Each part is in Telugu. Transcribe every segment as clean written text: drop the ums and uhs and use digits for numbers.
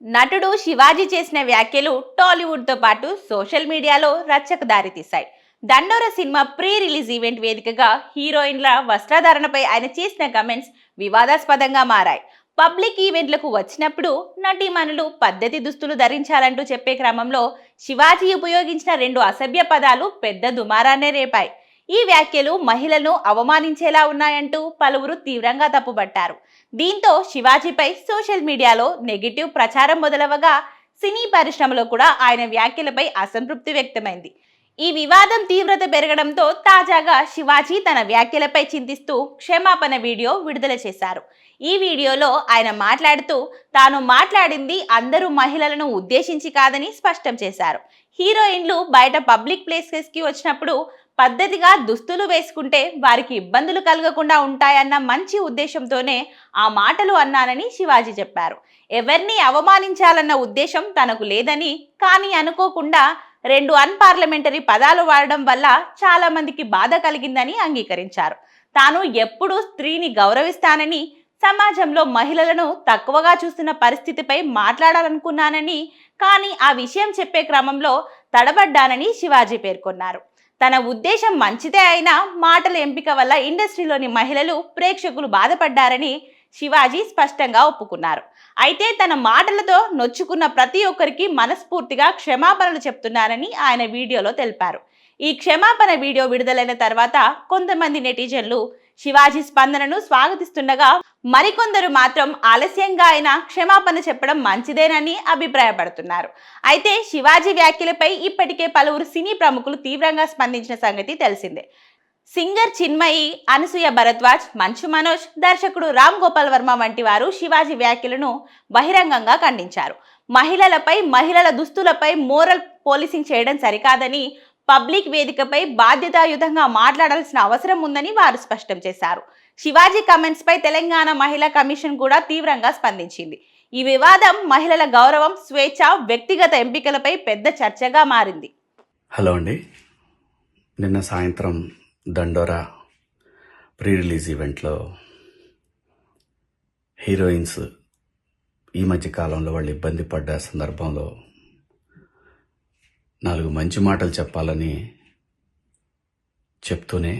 నటుడు శివాజీ చేసిన వ్యాఖ్యలు టాలీవుడ్తో పాటు సోషల్ మీడియాలో రచ్చకు దారితీశాయి. దండోర సినిమా ప్రీ రిలీజ్ ఈవెంట్ వేదికగా హీరోయిన్ల వస్త్రధారణపై ఆయన చేసిన కమెంట్స్ వివాదాస్పదంగా మారాయి. పబ్లిక్ ఈవెంట్లకు వచ్చినప్పుడు నటీమణులు పద్ధతి దుస్తులు ధరించాలంటూ చెప్పే క్రమంలో శివాజీ ఉపయోగించిన 2 అసభ్య పదాలు పెద్ద దుమారాన్నే రేపాయి. ఈ వ్యాఖ్యలు మహిళలను అవమానించేలా ఉన్నాయంటూ పలువురు తీవ్రంగా తప్పుపట్టారు. దీంతో శివాజీపై సోషల్ మీడియాలో నెగిటివ్ ప్రచారం మొదలవగా సినీ పరిశ్రమలో కూడా ఆయన వ్యాఖ్యలపై అసంతృప్తి వ్యక్తమైంది. ఈ వివాదం తీవ్రత పెరగడంతో తాజాగా శివాజీ తన వ్యాఖ్యలపై చింతిస్తూ క్షమాపణ వీడియో విడుదల చేశారు. ఈ వీడియోలో ఆయన మాట్లాడుతూ తాను మాట్లాడింది అందరూ మహిళలను ఉద్దేశించి కాదని స్పష్టం చేశారు. హీరోయిన్లు బయట పబ్లిక్ ప్లేసెస్కి వచ్చినప్పుడు పద్ధతిగా దుస్తులు వేసుకుంటే వారికి ఇబ్బందులు కలగకుండా ఉంటాయన్న మంచి ఉద్దేశంతోనే ఆ మాటలు అన్నానని శివాజీ చెప్పారు. ఎవరిని అవమానించాలన్న ఉద్దేశం తనకు లేదని, కానీ అనుకోకుండా 2 అన్పార్లమెంటరీ పదాలు వాడడం వల్ల చాలా మందికి బాధ కలిగిందని అంగీకరించారు. తాను ఎప్పుడూ స్త్రీని గౌరవిస్తానని, సమాజంలో మహిళలను తక్కువగా చూస్తున్న పరిస్థితిపై మాట్లాడాలనుకున్నానని, కానీ ఆ విషయం చెప్పే క్రమంలో తడబడ్డానని శివాజీ పేర్కొన్నారు. తన ఉద్దేశం మంచిదే అయినా మాటల ఎంపిక వల్ల ఇండస్ట్రీలోని మహిళలు, ప్రేక్షకులు బాధపడ్డారని శివాజీ స్పష్టంగా ఒప్పుకున్నారు. అయితే తన మాటలతో నొచ్చుకున్న ప్రతి ఒక్కరికి మనస్ఫూర్తిగా క్షమాపణలు చెప్తున్నానని ఆయన వీడియోలో తెలిపారు. ఈ క్షమాపణ వీడియో విడుదలైన తర్వాత కొంతమంది నెటిజన్లు శివాజీ స్పందనను స్వాగతిస్తుండగా, మరికొందరు మాత్రం ఆలస్యంగా అయినా క్షమాపణ చెప్పడం మంచిదేనని అభిప్రాయపడుతున్నారు. అయితే శివాజీ వ్యాఖ్యలపై ఇప్పటికే పలువురు సినీ ప్రముఖులు తీవ్రంగా స్పందించిన సంగతి తెలిసిందే. సింగర్ చిన్మయి, అనసూయ భరద్వాజ్, మంచు మనోజ్, దర్శకుడు రామ్ గోపాల్ వర్మ వంటి వారు శివాజీ వ్యాఖ్యలను బహిరంగంగా ఖండించారు. మహిళలపై, మహిళల దుస్తులపై మోరల్ పోలీసింగ్ చేయడం సరికాదని, పబ్లిక్ వేదికపై బాధ్యతాయుతంగా మాట్లాడాల్సిన అవసరం ఉందని వారు స్పష్టం చేశారు. శివాజీ కమెంట్స్ పై తెలంగాణ మహిళా కమిషన్ కూడా తీవ్రంగా స్పందించింది. ఈ వివాదం మహిళల గౌరవం, స్వేచ్ఛ, వ్యక్తిగత ఎంపికలపై పెద్ద చర్చగా మారింది. హలో అండి, నిన్న సాయంత్రం దండోరా ప్రీ రిలీజ్ ఈవెంట్లో హీరోయిన్స్ ఈ మధ్య కాలంలో వాళ్ళు ఇబ్బంది పడ్డ సందర్భంలో 4 మంచి మాటలు చెప్పాలని చెప్తూనే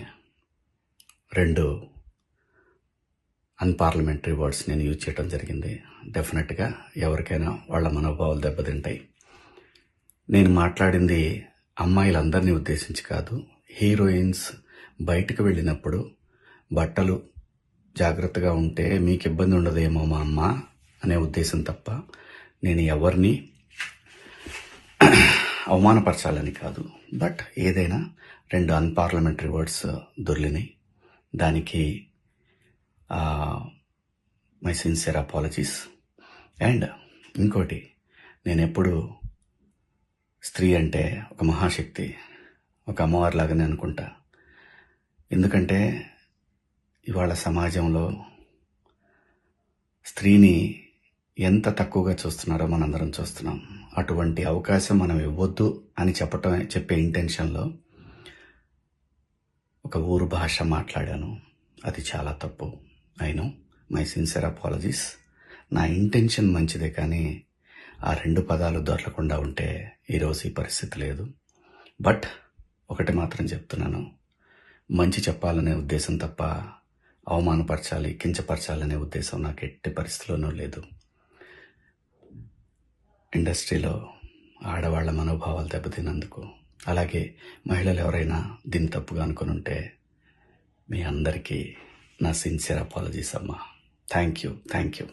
2 అన్పార్లమెంటరీ వర్డ్స్ నేను యూజ్ చేయడం జరిగింది. డెఫినెట్గా ఎవరికైనా వాళ్ళ మనోభావాలు దెబ్బతింటాయి. నేను మాట్లాడింది అమ్మాయిలందరినీ ఉద్దేశించి కాదు. హీరోయిన్స్ బయటకు వెళ్ళినప్పుడు బట్టలు జాగ్రత్తగా ఉంటే మీకు ఇబ్బంది ఉండదేమో మా అమ్మ అనే ఉద్దేశం తప్ప నేను ఎవరిని అవమానపరచాలని కాదు. బట్ ఏదైనా 2 అన్పార్లమెంటరీ వర్డ్స్ దొర్లినాయి. దానికి మై సిన్సియర్ అపాలజీస్. అండ్ ఇంకోటి, నేను ఎప్పుడు స్త్రీ అంటే ఒక మహాశక్తి, ఒక అమ్మవారిలాగానే అనుకుంటా. ఎందుకంటే ఇవాళ సమాజంలో స్త్రీని ఎంత తక్కువగా చూస్తున్నారో మనందరం చూస్తున్నాం. అటువంటి అవకాశం మనం ఇవ్వద్దు అని చెప్పే ఇంటెన్షన్లో ఒక ఊరు భాష మాట్లాడాను. అది చాలా తప్పు. I know, my sincere apologies. నా ఇంటెన్షన్ మంచిదే, కానీ ఆ 2 పదాలు దొరకకుండా ఉంటే ఈరోజు ఈ పరిస్థితి లేదు. బట్ ఒకటి మాత్రం చెప్తున్నాను, మంచి చెప్పాలనే ఉద్దేశం తప్ప అవమానపరచాలి, కించపరచాలనే ఉద్దేశం నాకు ఎట్టి పరిస్థితిలోనూ లేదు. ఇండస్ట్రీలో ఆడవాళ్ల మనోభావాలు దెబ్బతిన్నందుకు, అలాగే మహిళలు ఎవరైనా దీన్ని తప్పుగా అనుకుని ఉంటే మీ అందరికీ నా సిన్సియర్ అపాలజీస్ అమ్మా. Thank you.